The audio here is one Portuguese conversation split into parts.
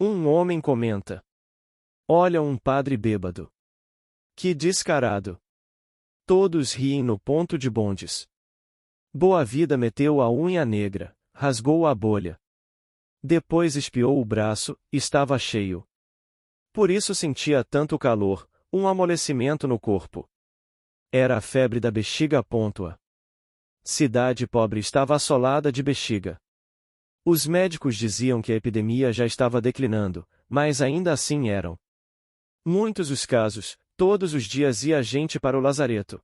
Um homem comenta: olha um padre bêbado. Que descarado. Todos riem no ponto de bondes. Boa Vida meteu a unha negra, rasgou a bolha. Depois espiou o braço, estava cheio. Por isso sentia tanto calor, um amolecimento no corpo. Era a febre da bexiga. Cidade pobre estava assolada de bexiga. Os médicos diziam que a epidemia já estava declinando, mas ainda assim eram muitos os casos. Todos os dias ia gente para o lazareto.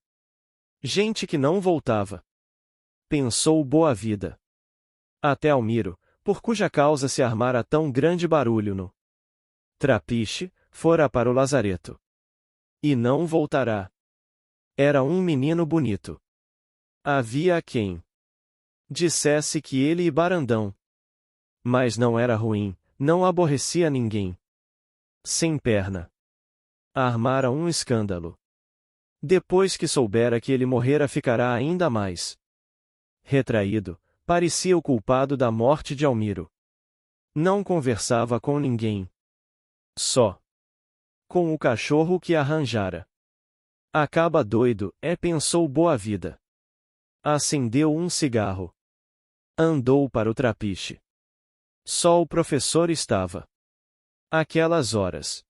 Gente que não voltava. Pensou Boa Vida. Até Almiro, por cuja causa se armara tão grande barulho no Trapiche, fora para o lazareto. E não voltará. Era um menino bonito. Havia quem dissesse que ele e Barandão. Mas não era ruim, não aborrecia ninguém. Sem perna. Armara um escândalo. Depois que soubera que ele morrera, ficará ainda mais retraído. Parecia o culpado da morte de Almiro. Não conversava com ninguém. Só com o cachorro que arranjara. Acaba doido, pensou Boa Vida. Acendeu um cigarro. Andou para o trapiche. Só o professor estava. Aquelas horas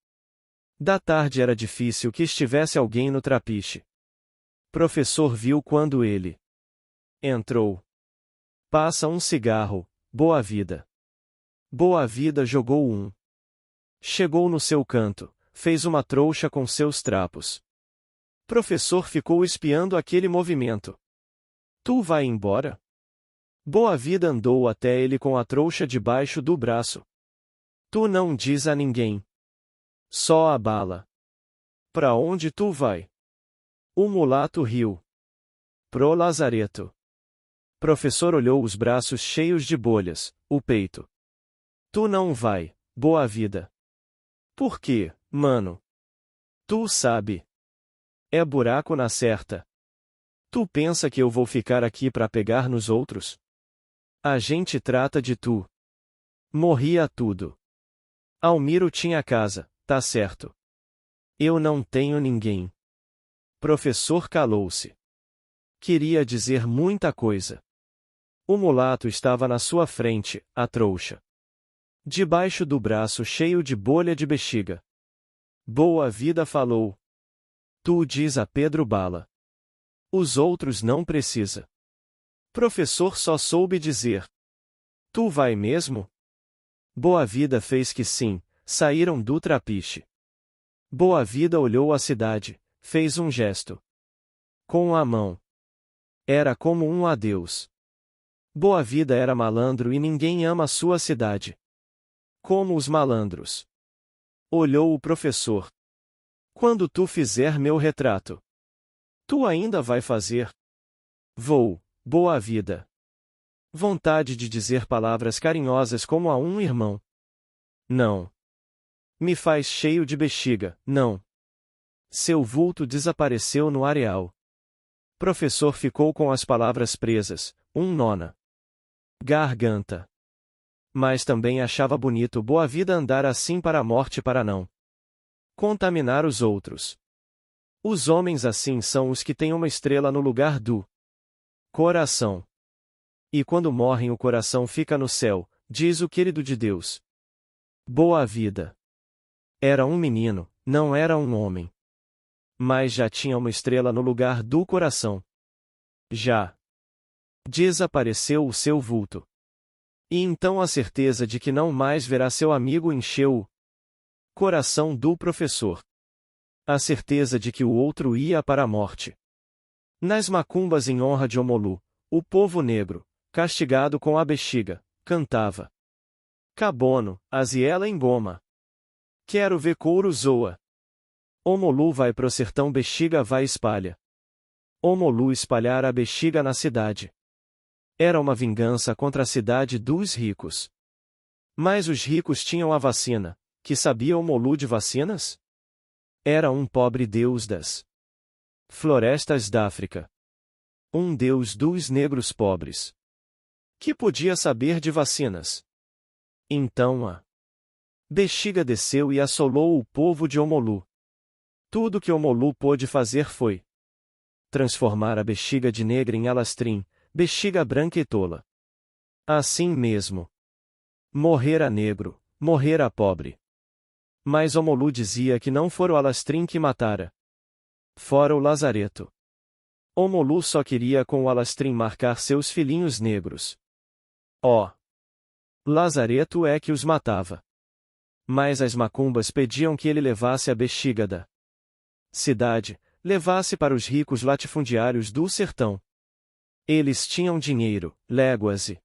da tarde era difícil que estivesse alguém no trapiche. Professor viu quando ele entrou. Passa um cigarro, Boa Vida. Boa Vida jogou um. Chegou no seu canto, fez uma trouxa com seus trapos. Professor ficou espiando aquele movimento. Tu vai embora? Boa Vida andou até ele com a trouxa debaixo do braço. Tu não diz a ninguém. Só a bala. Pra onde tu vai? O mulato riu. Pro lazareto. Professor olhou os braços cheios de bolhas, o peito. Tu não vai, Boa Vida. Por quê, mano? Tu sabe. É buraco na certa. Tu pensa que eu vou ficar aqui pra pegar nos outros? A gente trata de tu. Morria tudo. Almiro tinha casa, tá certo. Eu não tenho ninguém. Professor calou-se. Queria dizer muita coisa. O mulato estava na sua frente, a trouxa. Debaixo do braço cheio de bolha de bexiga. Boa Vida falou. Tu diz a Pedro Bala. Os outros não precisa. Professor só soube dizer. Tu vai mesmo? Boa Vida fez que sim, saíram do trapiche. Boa Vida olhou a cidade, fez um gesto com a mão. Era como um adeus. Boa Vida era malandro e ninguém ama sua cidade como os malandros. Olhou o professor. Quando tu fizer meu retrato, tu ainda vai fazer? Vou, Boa Vida. Vontade de dizer palavras carinhosas como a um irmão. Não. Me faz cheio de bexiga, não. Seu vulto desapareceu no areal. Professor ficou com as palavras presas, um nó na garganta. Mas também achava bonito Boa Vida andar assim para a morte para não contaminar os outros. Os homens assim são os que têm uma estrela no lugar do coração. E quando morrem o coração fica no céu, diz o querido de Deus. Boa Vida. Era um menino, não era um homem. Mas já tinha uma estrela no lugar do coração. Já desapareceu o seu vulto. E então a certeza de que não mais verá seu amigo encheu o coração do professor. A certeza de que o outro ia para a morte. Nas macumbas em honra de Omolu, o povo negro, castigado com a bexiga, cantava. Cabono, Aziela engoma. Quero ver couro zoa. Omolu vai pro sertão, bexiga vai espalha. Omolu espalhar a bexiga na cidade. Era uma vingança contra a cidade dos ricos. Mas os ricos tinham a vacina. Que sabia Omolu de vacinas? Era um pobre deus das florestas da África. Um deus dos negros pobres. Que podia saber de vacinas. Então a Bexiga desceu e assolou o povo de Omolu. Tudo que Omolu pôde fazer foi transformar a bexiga de negra em alastrim, bexiga branca e tola. Assim mesmo. Morrera negro, morrera pobre. Mas Omolu dizia que não fora o alastrim que matara. Fora o lazareto. Omolu só queria com o alastrim marcar seus filhinhos negros. Ó! Lazareto é que os matava. Mas as macumbas pediam que ele levasse a bexiga da cidade, levasse para os ricos latifundiários do sertão. Eles tinham dinheiro, léguas e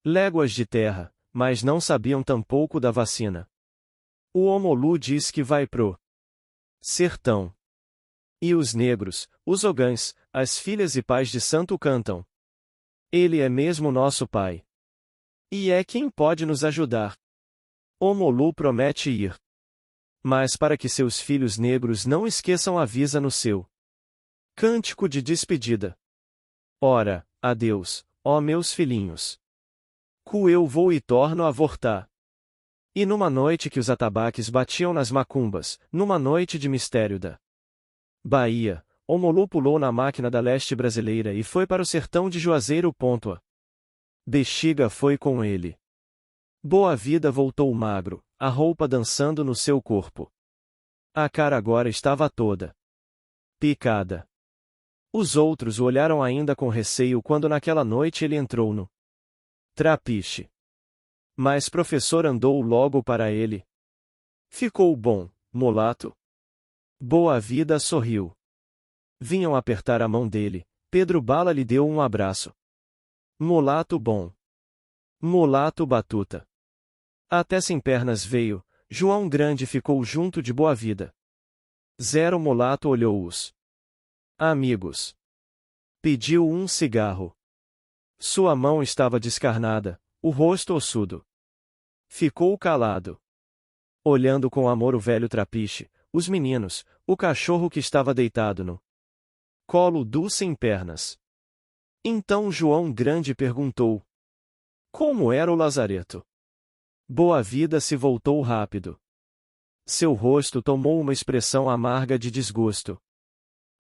léguas de terra, mas não sabiam tampouco da vacina. O Omolu diz que vai pro sertão. E os negros, os ogãs, as filhas e pais de santo cantam. Ele é mesmo nosso pai. E é quem pode nos ajudar. Omolu promete ir. Mas para que seus filhos negros não esqueçam, avisa no seu cântico de despedida. Ora, adeus, ó meus filhinhos. Eu vou e torno a voltar. E numa noite que os atabaques batiam nas macumbas, numa noite de mistério da Bahia, Omolu pulou na máquina da leste brasileira e foi para o sertão de Juazeiro. A bexiga foi com ele. Boa Vida voltou magro, a roupa dançando no seu corpo. A cara agora estava toda picada. Os outros o olharam ainda com receio quando naquela noite ele entrou no trapiche. Mas professor andou logo para ele. Ficou bom, mulato? Boa Vida sorriu. Vinham apertar a mão dele, Pedro Bala lhe deu um abraço. Mulato bom. Mulato batuta. Até sem pernas veio, João Grande ficou junto de Boa Vida. Zero Mulato olhou-os. Amigos. Pediu um cigarro. Sua mão estava descarnada, o rosto ossudo. Ficou calado. Olhando com amor o velho trapiche, os meninos, o cachorro que estava deitado no colo do sem pernas. Então João Grande perguntou: como era o lazareto? Boa Vida se voltou rápido. Seu rosto tomou uma expressão amarga de desgosto.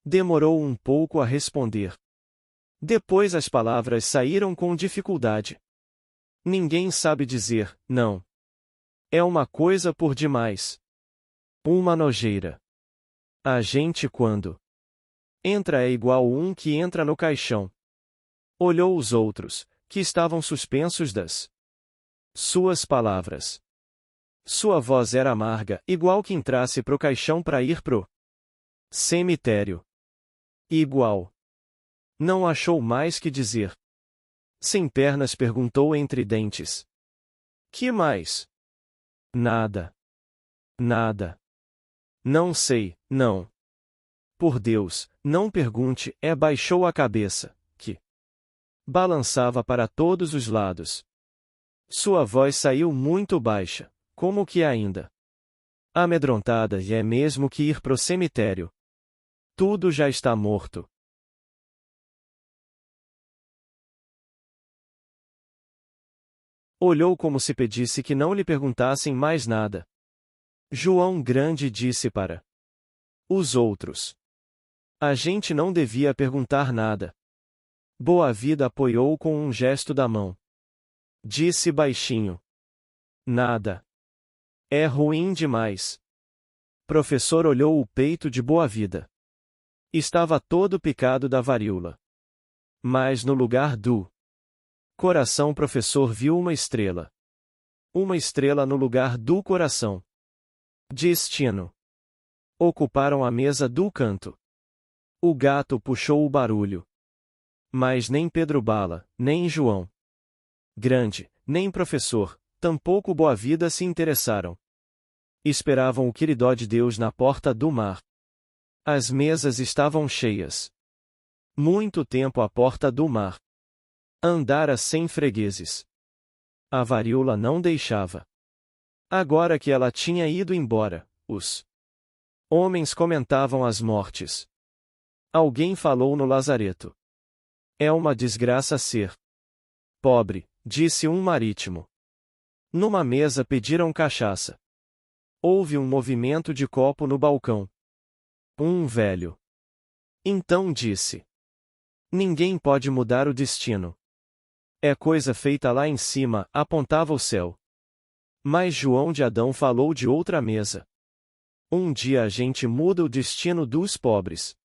Demorou um pouco a responder. Depois as palavras saíram com dificuldade. Ninguém sabe dizer, não. É uma coisa por demais. Uma nojeira. A gente quando entra é igual um que entra no caixão. Olhou os outros, que estavam suspensos das suas palavras. Sua voz era amarga, igual que entrasse pro caixão para ir pro cemitério. Igual. Não achou mais que dizer. Sem pernas perguntou entre dentes. Que mais? Nada. Nada. Não sei, não. Por Deus, não pergunte, baixou a cabeça, que balançava para todos os lados. Sua voz saiu muito baixa, como que ainda amedrontada, e é mesmo que ir pro cemitério. Tudo já está morto. Olhou como se pedisse que não lhe perguntassem mais nada. João Grande disse para os outros: a gente não devia perguntar nada. Boa Vida apoiou com um gesto da mão. Disse baixinho: nada. É ruim demais. Professor olhou o peito de Boa Vida. Estava todo picado da varíola. Mas no lugar do coração, professor viu uma estrela. Uma estrela no lugar do coração. Destino. Ocuparam a mesa do canto. O gato puxou o barulho. Mas nem Pedro Bala, nem João Grande, nem professor, tampouco Boa Vida se interessaram. Esperavam o queridó de Deus na porta do mar. As mesas estavam cheias. Muito tempo à porta do mar. Andara sem fregueses. A varíola não deixava. Agora que ela tinha ido embora, os homens comentavam as mortes. Alguém falou no lazareto. É uma desgraça ser pobre, disse um marítimo. Numa mesa pediram cachaça. Houve um movimento de copo no balcão. Um velho. Então disse: ninguém pode mudar o destino. É coisa feita lá em cima, apontava o céu. Mas João de Adão falou de outra mesa. Um dia a gente muda o destino dos pobres.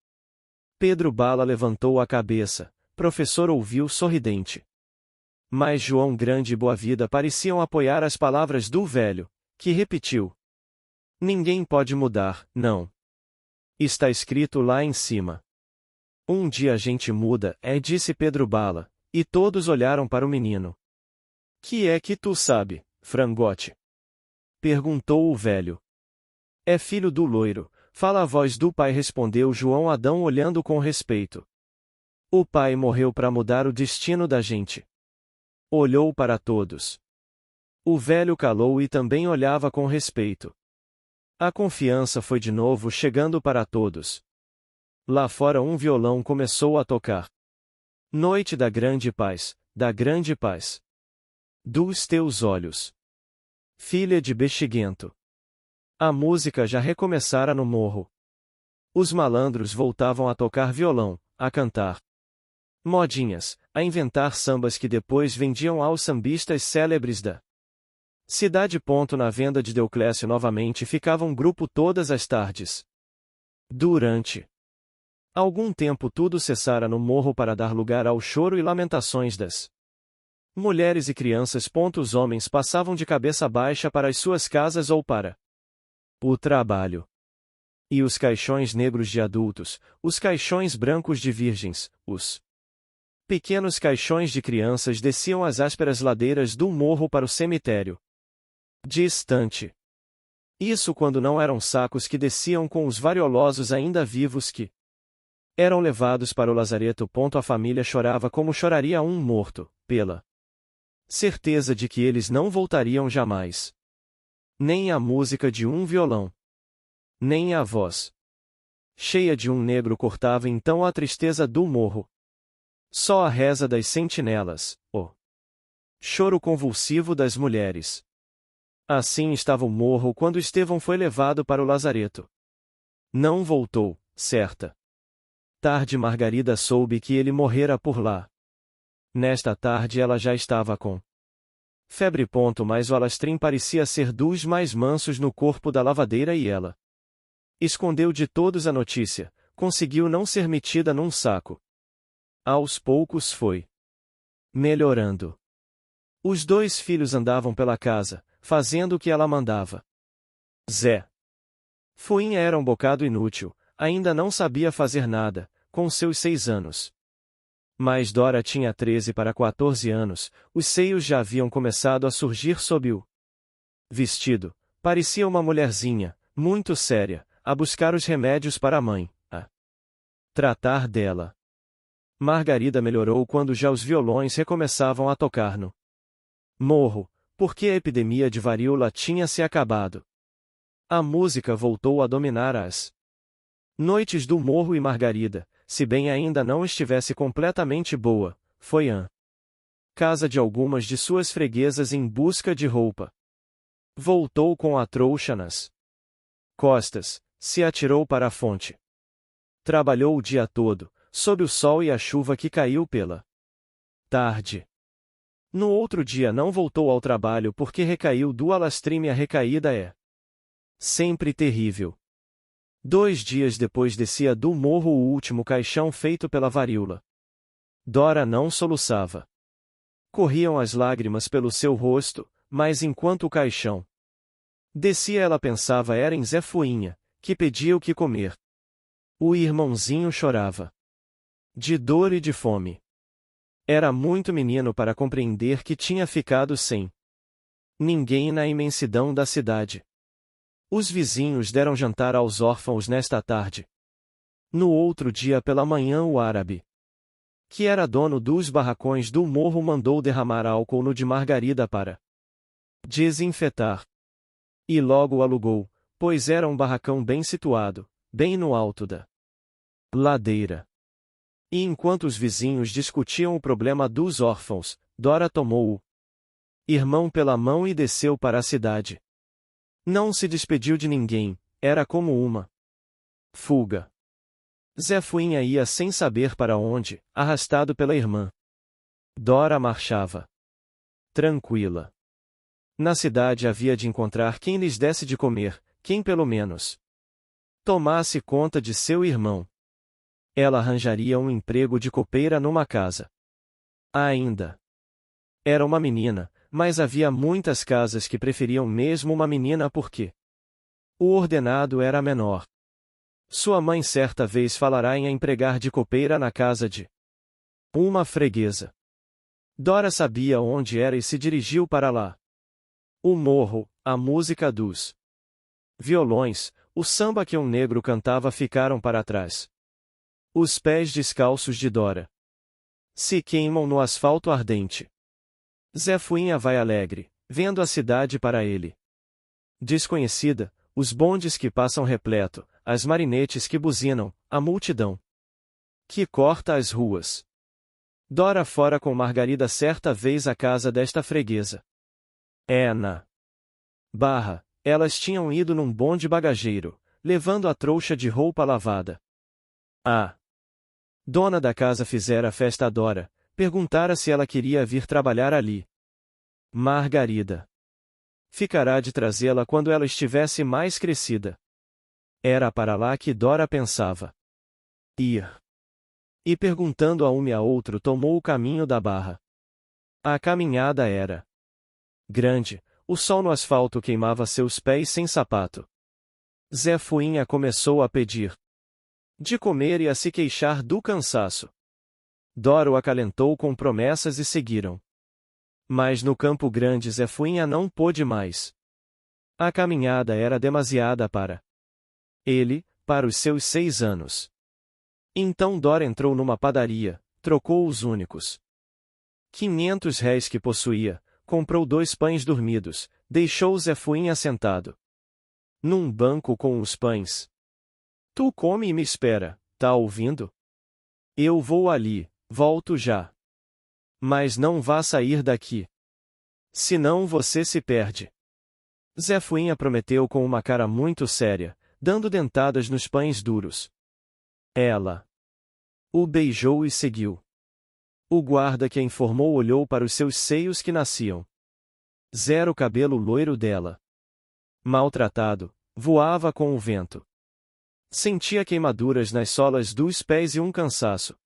Pedro Bala levantou a cabeça, professor ouviu sorridente. Mas João Grande e Boavida pareciam apoiar as palavras do velho, que repetiu: ninguém pode mudar, não. Está escrito lá em cima. Um dia a gente muda, disse Pedro Bala, e todos olharam para o menino. Que é que tu sabe, frangote? Perguntou o velho. É filho do loiro, fala a voz do pai, respondeu João Adão olhando com respeito. O pai morreu para mudar o destino da gente. Olhou para todos. O velho calou e também olhava com respeito. A confiança foi de novo chegando para todos. Lá fora um violão começou a tocar. Noite da grande paz, da grande paz. Dos teus olhos. Filha de bexiguento. A música já recomeçara no morro. Os malandros voltavam a tocar violão, a cantar modinhas, a inventar sambas que depois vendiam aos sambistas célebres da cidade. Na venda de Deoclésio novamente ficava um grupo todas as tardes. Durante algum tempo tudo cessara no morro para dar lugar ao choro e lamentações das mulheres e crianças. Os homens passavam de cabeça baixa para as suas casas ou para o trabalho. E os caixões negros de adultos, os caixões brancos de virgens, os pequenos caixões de crianças desciam as ásperas ladeiras do morro para o cemitério distante. Isso quando não eram sacos que desciam com os variolosos ainda vivos que eram levados para o lazareto. A família chorava como choraria um morto, pela certeza de que eles não voltariam jamais. Nem a música de um violão. Nem a voz cheia de um negro cortava então a tristeza do morro. Só a reza das sentinelas, o choro convulsivo das mulheres. Assim estava o morro quando Estevão foi levado para o lazareto. Não voltou, certa tarde Margarida soube que ele morrera por lá. Nesta tarde ela já estava com febre. Mas o alastrim parecia ser dos mais mansos no corpo da lavadeira e ela escondeu de todos a notícia, conseguiu não ser metida num saco. Aos poucos foi melhorando. Os dois filhos andavam pela casa, fazendo o que ela mandava. Zé Fuinha era um bocado inútil, ainda não sabia fazer nada, com seus 6 anos. Mas Dora tinha 13 para 14 anos, os seios já haviam começado a surgir sob o vestido. Parecia uma mulherzinha, muito séria, a buscar os remédios para a mãe, a tratar dela. Margarida melhorou quando já os violões recomeçavam a tocar no morro, porque a epidemia de varíola tinha se acabado. A música voltou a dominar as noites do morro e Margarida, se bem ainda não estivesse completamente boa, foi à casa de algumas de suas freguesas em busca de roupa. Voltou com a trouxa nas costas, se atirou para a fonte. Trabalhou o dia todo, sob o sol e a chuva que caiu pela tarde. No outro dia não voltou ao trabalho porque recaiu do alastrime. A recaída é sempre terrível. 2 dias depois descia do morro o último caixão feito pela varíola. Dora não soluçava. Corriam as lágrimas pelo seu rosto, mas enquanto o caixão descia ela pensava era em Zé Fuinha, que pedia o que comer. O irmãozinho chorava de dor e de fome. Era muito menino para compreender que tinha ficado sem ninguém na imensidão da cidade. Os vizinhos deram jantar aos órfãos nesta tarde. No outro dia pela manhã o árabe, que era dono dos barracões do morro, mandou derramar álcool no de Margarida para desinfetar. E logo alugou, pois era um barracão bem situado, bem no alto da ladeira. E enquanto os vizinhos discutiam o problema dos órfãos, Dora tomou o irmão pela mão e desceu para a cidade. Não se despediu de ninguém, era como uma fuga. Zefuinha ia sem saber para onde, arrastado pela irmã. Dora marchava tranquila. Na cidade havia de encontrar quem lhes desse de comer, quem pelo menos tomasse conta de seu irmão. Ela arranjaria um emprego de copeira numa casa. Ainda era uma menina, mas havia muitas casas que preferiam mesmo uma menina porque o ordenado era menor. Sua mãe certa vez falará em a empregar de copeira na casa de uma freguesa. Dora sabia onde era e se dirigiu para lá. O morro, a música dos violões, o samba que um negro cantava ficaram para trás. Os pés descalços de Dora se queimam no asfalto ardente. Zefuinha vai alegre, vendo a cidade para ele desconhecida, os bondes que passam repleto, as marinetes que buzinam, a multidão que corta as ruas. Dora fora com Margarida certa vez à casa desta freguesa. Na Barra, elas tinham ido num bonde bagageiro, levando a trouxa de roupa lavada. A dona da casa fizera festa a Dora, perguntara se ela queria vir trabalhar ali. Margarida ficará de trazê-la quando ela estivesse mais crescida. Era para lá que Dora pensava ir. E perguntando a um e a outro tomou o caminho da Barra. A caminhada era grande, o sol no asfalto queimava seus pés sem sapato. Zefuinha começou a pedir de comer e a se queixar do cansaço. Dora o acalentou com promessas e seguiram. Mas no Campo Grande Zefuinha não pôde mais. A caminhada era demasiada para ele, para os seus 6 anos. Então Dora entrou numa padaria, trocou os únicos 500 réis que possuía, comprou 2 pães dormidos, deixou Zefuinha sentado num banco com os pães. Tu come e me espera, tá ouvindo? Eu vou ali, volto já. Mas não vá sair daqui. Senão você se perde. Zefuinha prometeu com uma cara muito séria, dando dentadas nos pães duros. Ela o beijou e seguiu. O guarda que a informou olhou para os seus seios que nasciam. Zero cabelo loiro dela. Maltratado, voava com o vento. Sentia queimaduras nas solas dos pés e um cansaço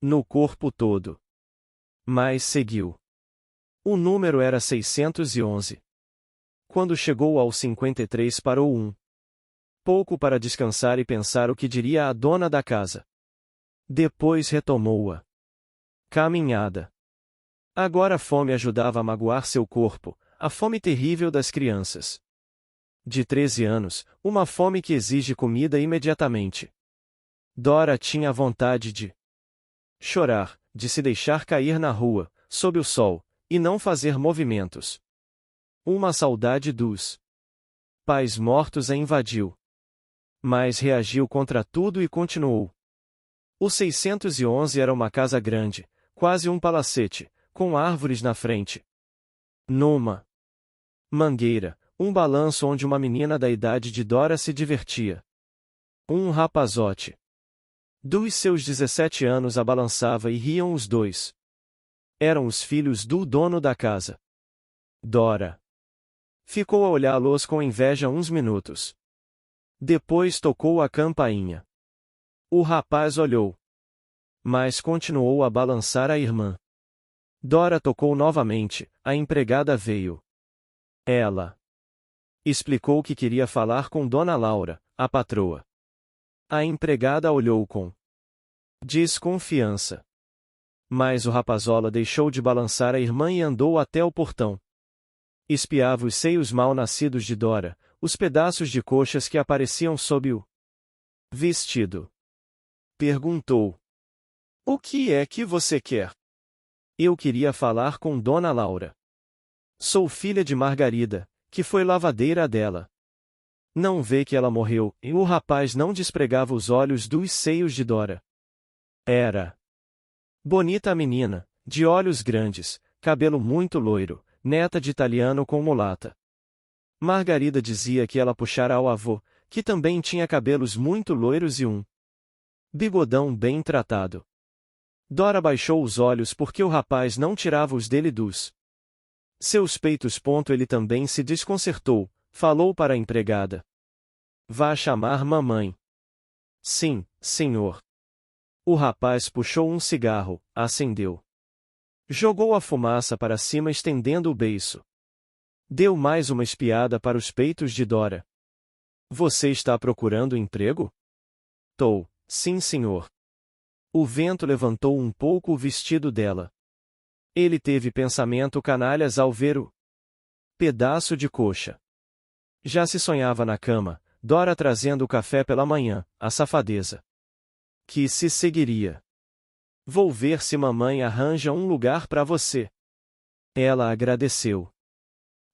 no corpo todo. Mas seguiu. O número era 611. Quando chegou ao 53 parou pouco para descansar e pensar o que diria a dona da casa. Depois retomou a caminhada. Agora a fome ajudava a magoar seu corpo, a fome terrível das crianças. De 13 anos, uma fome que exige comida imediatamente. Dora tinha vontade de chorar, de se deixar cair na rua, sob o sol, e não fazer movimentos. Uma saudade dos pais mortos a invadiu. Mas reagiu contra tudo e continuou. O 611 era uma casa grande, quase um palacete, com árvores na frente. Numa mangueira, um balanço onde uma menina da idade de Dora se divertia. Um rapazote dos seus 17 anos a balançava e riam os dois. Eram os filhos do dono da casa. Dora ficou a olhá-los com inveja uns minutos. Depois tocou a campainha. O rapaz olhou. Mas continuou a balançar a irmã. Dora tocou novamente, a empregada veio. Ela explicou que queria falar com Dona Laura, a patroa. A empregada olhou com desconfiança. Mas o rapazola deixou de balançar a irmã e andou até o portão. Espiava os seios mal-nascidos de Dora, os pedaços de coxas que apareciam sob o vestido. Perguntou: "O que é que você quer?" "Eu queria falar com Dona Laura. Sou filha de Margarida, que foi lavadeira dela. Não vê que ela morreu?" E o rapaz não despregava os olhos dos seios de Dora. Era bonita a menina, de olhos grandes, cabelo muito loiro, neta de italiano com mulata. Margarida dizia que ela puxara ao avô, que também tinha cabelos muito loiros e um bigodão bem tratado. Dora baixou os olhos porque o rapaz não tirava os dele dos seus peitos. Ele também se desconcertou, falou para a empregada. Vá chamar mamãe. Sim, senhor. O rapaz puxou um cigarro, acendeu. Jogou a fumaça para cima estendendo o beiço. Deu mais uma espiada para os peitos de Dora. Você está procurando emprego? Tô, sim senhor. O vento levantou um pouco o vestido dela. Ele teve pensamento canalhas ao ver o pedaço de coxa. Já se sonhava na cama, Dora trazendo o café pela manhã, a safadeza que se seguiria. Vou ver se mamãe arranja um lugar para você. Ela agradeceu.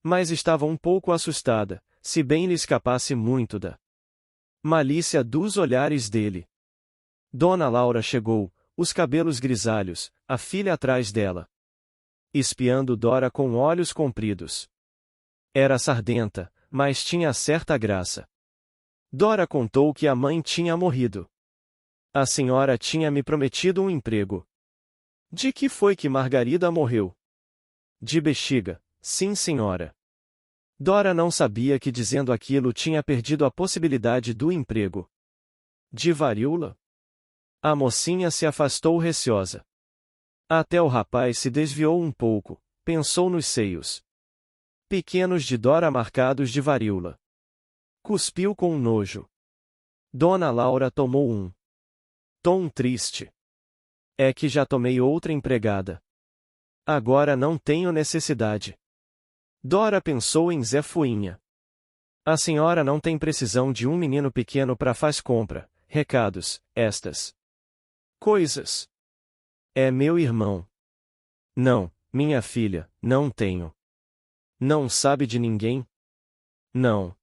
Mas estava um pouco assustada, se bem lhe escapasse muito da malícia dos olhares dele. Dona Laura chegou, os cabelos grisalhos, a filha atrás dela, espiando Dora com olhos compridos. Era sardenta, mas tinha certa graça. Dora contou que a mãe tinha morrido. A senhora tinha me prometido um emprego. De que foi que Margarida morreu? De bexiga, sim senhora. Dora não sabia que dizendo aquilo tinha perdido a possibilidade do emprego. De varíola? A mocinha se afastou receosa. Até o rapaz se desviou um pouco, pensou nos seios pequenos de Dora marcados de varíola. Cuspiu com nojo. Dona Laura tomou um tom triste. É que já tomei outra empregada. Agora não tenho necessidade. Dora pensou em Zé Fuinha. A senhora não tem precisão de um menino pequeno para faz compra, recados, estas coisas. É meu irmão. Não, minha filha, não tenho. Não sabe de ninguém? Não.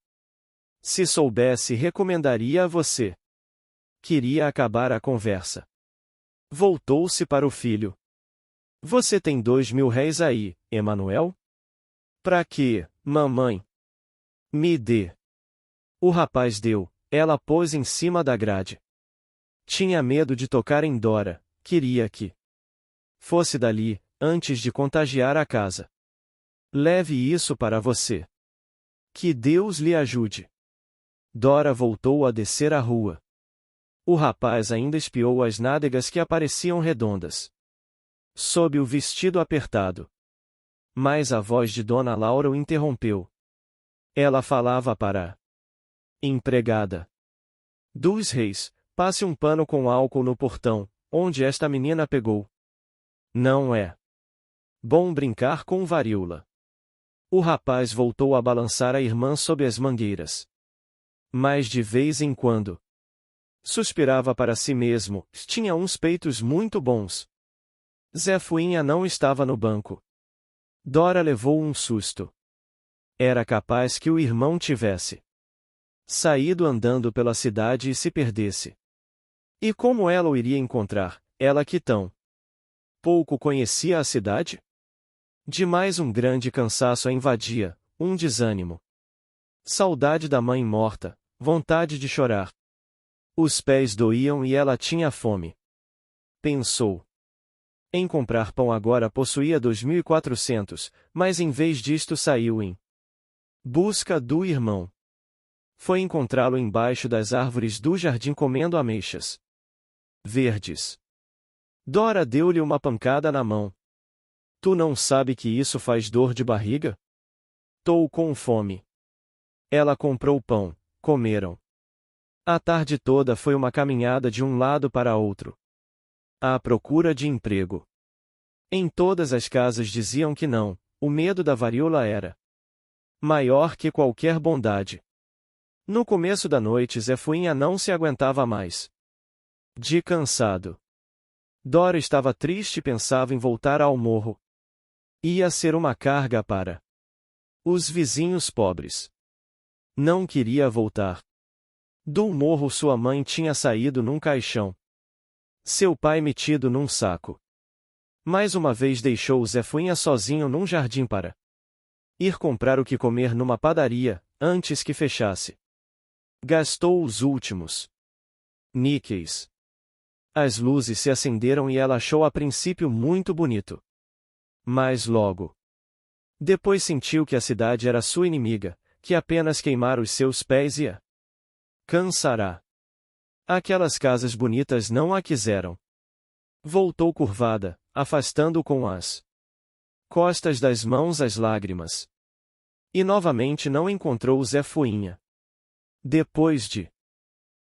Se soubesse, recomendaria a você. Queria acabar a conversa. Voltou-se para o filho. Você tem 2.000 réis aí, Emanuel? Pra quê, mamãe? Me dê. O rapaz deu, ela pôs em cima da grade. Tinha medo de tocar em Dora, queria que fosse dali, antes de contagiar a casa. Leve isso para você. Que Deus lhe ajude. Dora voltou a descer a rua. O rapaz ainda espiou as nádegas que apareciam redondas sob o vestido apertado. Mas a voz de Dona Laura o interrompeu. Ela falava para a empregada dos reis, passe um pano com álcool no portão, onde esta menina pegou. Não é bom brincar com varíola. O rapaz voltou a balançar a irmã sob as mangueiras. Mas de vez em quando suspirava para si mesmo, tinha uns peitos muito bons. Zé Fuinha não estava no banco. Dora levou um susto. Era capaz que o irmão tivesse saído andando pela cidade e se perdesse. E como ela o iria encontrar, ela que tão pouco conhecia a cidade? Demais um grande cansaço a invadia, um desânimo. Saudade da mãe morta, vontade de chorar. Os pés doíam e ela tinha fome. Pensou em comprar pão. Agora possuía 2.400, mas em vez disto saiu em busca do irmão. Foi encontrá-lo embaixo das árvores do jardim comendo ameixas verdes. Dora deu-lhe uma pancada na mão. Tu não sabe que isso faz dor de barriga? Tô com fome. Ela comprou pão, comeram. A tarde toda foi uma caminhada de um lado para outro, à procura de emprego. Em todas as casas diziam que não, o medo da varíola era maior que qualquer bondade. No começo da noite Zé Fuinha não se aguentava mais. De cansado. Dora estava triste e pensava em voltar ao morro. Ia ser uma carga para os vizinhos pobres. Não queria voltar. Do morro sua mãe tinha saído num caixão. Seu pai metido num saco. Mais uma vez deixou Zé Fuinha sozinho num jardim para Ir comprar o que comer numa padaria, antes que fechasse. Gastou os últimos níqueis. As luzes se acenderam e ela achou a princípio muito bonito. Mas logo depois sentiu que a cidade era sua inimiga, que apenas queimar os seus pés ia cansará. Aquelas casas bonitas não a quiseram. Voltou curvada, afastando com as costas das mãos as lágrimas. E novamente não encontrou Zé Fuinha. Depois de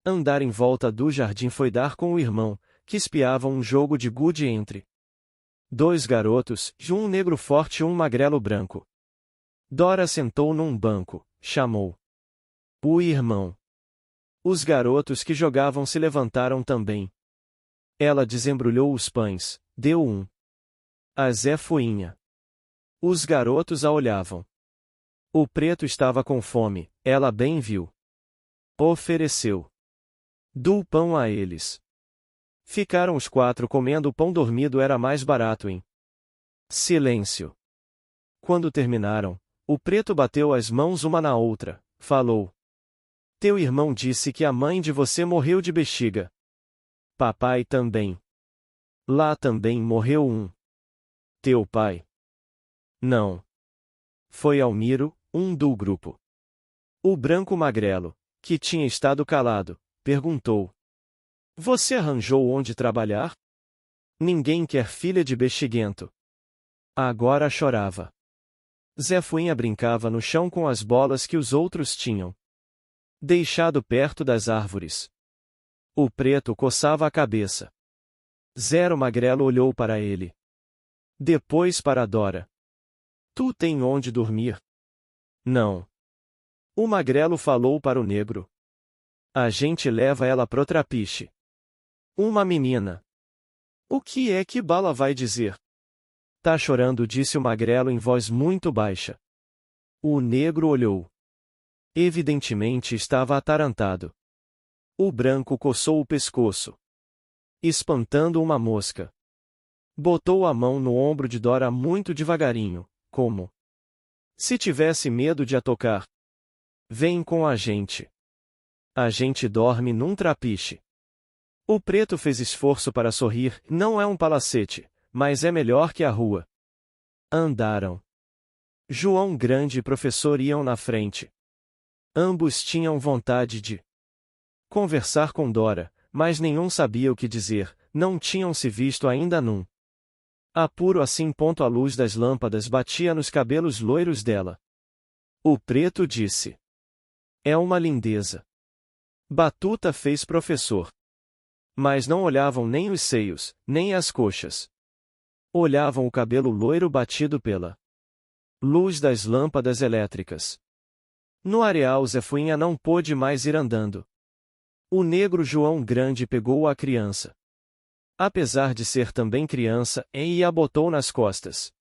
andar em volta do jardim foi dar com o irmão, que espiava um jogo de gude entre dois garotos, um negro forte e um magrelo branco. Dora sentou num banco, chamou o irmão. Os garotos que jogavam se levantaram também. Ela desembrulhou os pães, deu um a Zé Fuinha. Os garotos a olhavam. O preto estava com fome, ela bem viu. Ofereceu do pão a eles. Ficaram os 4 comendo o pão dormido era mais barato em silêncio. Quando terminaram, o preto bateu as mãos uma na outra, falou. Teu irmão disse que a mãe de você morreu de bexiga. Papai também. Lá também morreu um. Teu pai? Não. Foi Almiro, um do grupo. O branco magrelo, que tinha estado calado, perguntou. Você arranjou onde trabalhar? Ninguém quer filha de bexiguento. Agora chorava. Zé Fuinha brincava no chão com as bolas que os outros tinham deixado perto das árvores. O preto coçava a cabeça. Zero Magrelo olhou para ele. Depois para Dora. Tu tem onde dormir? Não. O magrelo falou para o negro. A gente leva ela pro trapiche. Uma menina. O que é que Bala vai dizer? Tá chorando, disse o magrelo em voz muito baixa. O negro olhou. Evidentemente estava atarantado. O branco coçou o pescoço, espantando uma mosca. Botou a mão no ombro de Dora muito devagarinho, como se tivesse medo de a tocar. Vem com a gente. A gente dorme num trapiche. O preto fez esforço para sorrir, não é um palacete, mas é melhor que a rua. Andaram. João Grande e professor iam na frente. Ambos tinham vontade de conversar com Dora, mas nenhum sabia o que dizer, não tinham se visto ainda num apuro assim. A luz das lâmpadas batia nos cabelos loiros dela. O preto disse. É uma lindeza. Batuta fez professor. Mas não olhavam nem os seios, nem as coxas. Olhavam o cabelo loiro batido pela luz das lâmpadas elétricas. No areal Zé Fuinha não pôde mais ir andando. O negro João Grande pegou a criança. Apesar de ser também criança, e a botou nas costas.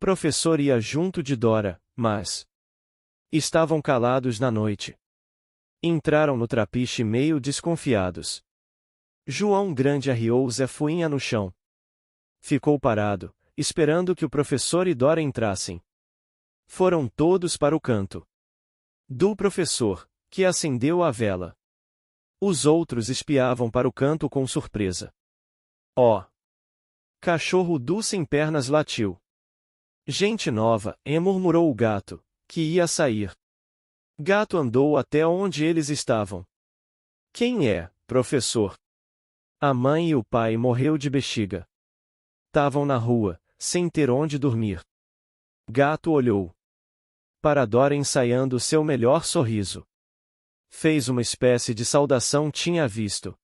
Professor ia junto de Dora, mas estavam calados na noite. Entraram no trapiche meio desconfiados. João Grande arriou Zé Fuinha no chão. Ficou parado, esperando que o professor e Dora entrassem. Foram todos para o canto do professor, que acendeu a vela. Os outros espiavam para o canto com surpresa. Ó! Cachorro do sem pernas latiu. Gente nova, murmurou o gato, que ia sair. Gato andou até onde eles estavam. Quem é, professor? A mãe e o pai morreu de bexiga. Tavam na rua, sem ter onde dormir. Gato olhou para Dora ensaiando seu melhor sorriso. Fez uma espécie de saudação. Tinha visto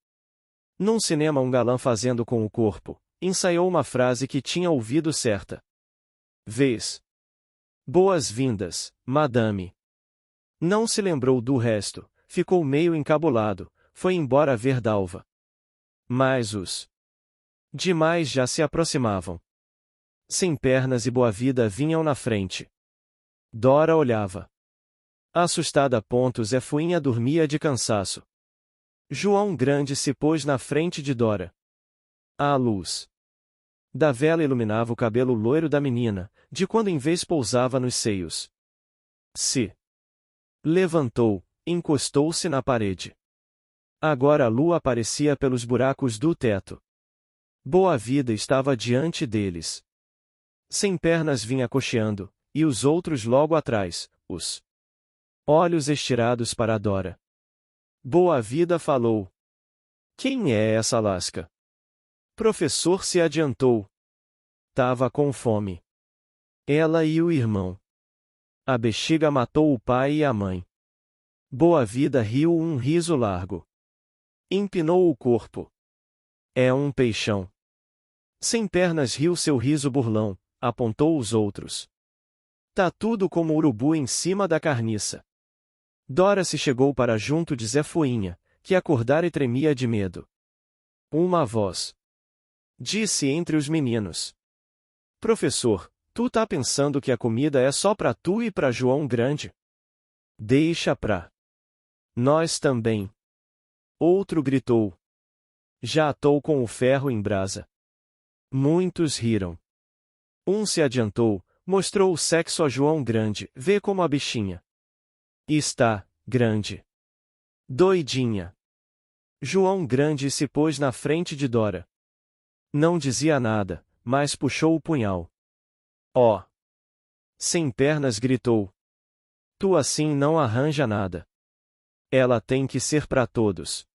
num cinema um galã fazendo com o corpo. Ensaiou uma frase que tinha ouvido certa vez. Boas-vindas, madame. Não se lembrou do resto, ficou meio encabulado, foi embora ver Dalva. Mas os demais já se aproximavam. Sem pernas e Boa-Vida vinham na frente. Dora olhava. Assustada. Zé Fuinha dormia de cansaço. João Grande se pôs na frente de Dora. À luz da vela iluminava o cabelo loiro da menina, de quando em vez pousava nos seios. Se levantou, encostou-se na parede. Agora a lua aparecia pelos buracos do teto. Boa-vida estava diante deles. Sem pernas vinha cocheando, e os outros logo atrás, os olhos estirados para Dora. Boa-vida falou. Quem é essa lasca? Professor se adiantou. Tava com fome. Ela e o irmão. A bexiga matou o pai e a mãe. Boa-vida riu um riso largo. Empinou o corpo. É um peixão. Sem pernas riu seu riso burlão, apontou os outros. Tá tudo como urubu em cima da carniça. Dora se chegou para junto de Zé Foinha, que acordara e tremia de medo. Uma voz disse entre os meninos. Professor, tu tá pensando que a comida é só pra tu e pra João Grande? Deixa pra nós também. Outro gritou. Já atou com o ferro em brasa. Muitos riram. Um se adiantou, mostrou o sexo a João Grande, vê como a bichinha está grande. Doidinha. João Grande se pôs na frente de Dora. Não dizia nada, mas puxou o punhal. Ó! Sem pernas gritou. Tu assim não arranja nada. Ela tem que ser pra todos.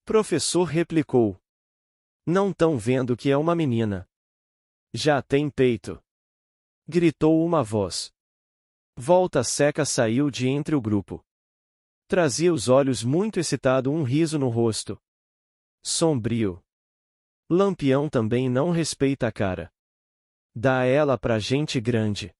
Professor replicou. Não tão vendo que é uma menina. Já tem peito. Gritou uma voz. Volta Seca saiu de entre o grupo. Trazia os olhos muito excitado, um riso no rosto. Sombrio. Lampião também não respeita a cara. Dá ela pra gente grande.